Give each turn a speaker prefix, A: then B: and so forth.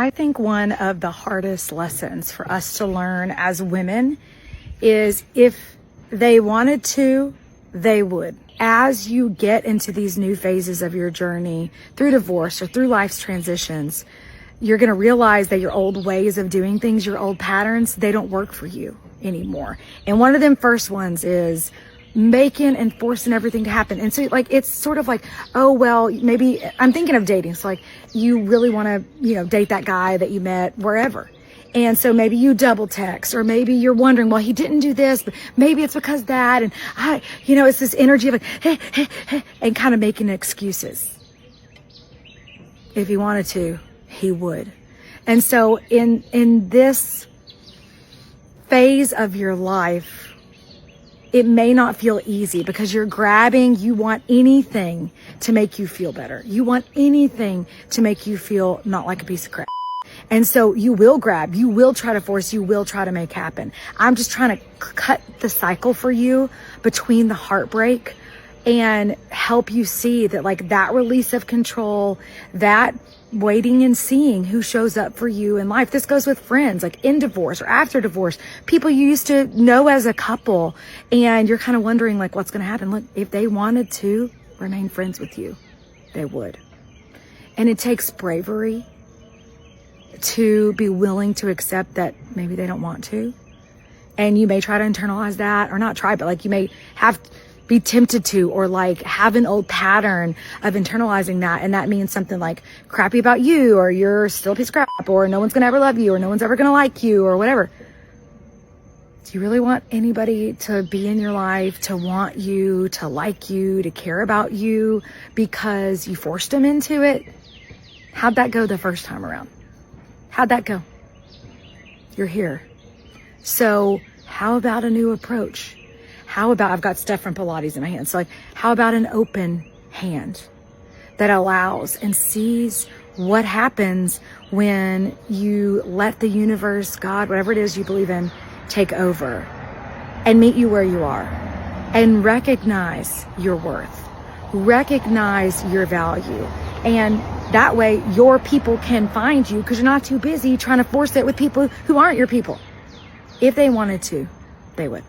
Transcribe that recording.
A: I think one of the hardest lessons for us to learn as women is if they wanted to, they would. As you get into these new phases of your journey through divorce or through life's transitions, you're going to realize that your old ways of doing things, your old patterns, they don't work for you anymore. And one of them first ones is making and forcing everything to happen. And so it's sort of like, oh, well, maybe I'm thinking of dating. So you really want to, date that guy that you met wherever. And so maybe you double text, or maybe you're wondering, well, he didn't do this, but maybe it's because that. And it's this energy of and kind of making excuses. If he wanted to, he would. And so in this phase of your life, it may not feel easy because you want anything to make you feel better. You want anything to make you feel not like a piece of crap. And so you will grab, you will try to force, you will try to make happen. I'm just trying to cut the cycle for you between the heartbreak and help you see that that release of control, that waiting and seeing who shows up for you in life. This goes with friends, in divorce or after divorce, people you used to know as a couple, and you're kind of wondering what's going to happen. Look, if they wanted to remain friends with you, they would. And it takes bravery to be willing to accept that maybe they don't want to. And you may try to internalize that, or not try, but you may be tempted to, or have an old pattern of internalizing that. And that means something crappy about you, or you're still a piece of crap, or no one's going to ever love you, or no one's ever going to like you, or whatever. Do you really want anybody to be in your life, to want you, to like you, to care about you because you forced them into it? How'd that go the first time around? How'd that go? You're here. So how about a new approach? How about, I've got stuff from Pilates in my hand. So how about an open hand that allows and sees what happens when you let the universe, God, whatever it is you believe in, take over and meet you where you are and recognize your worth, recognize your value. And that way your people can find you because you're not too busy trying to force it with people who aren't your people. If they wanted to, they would.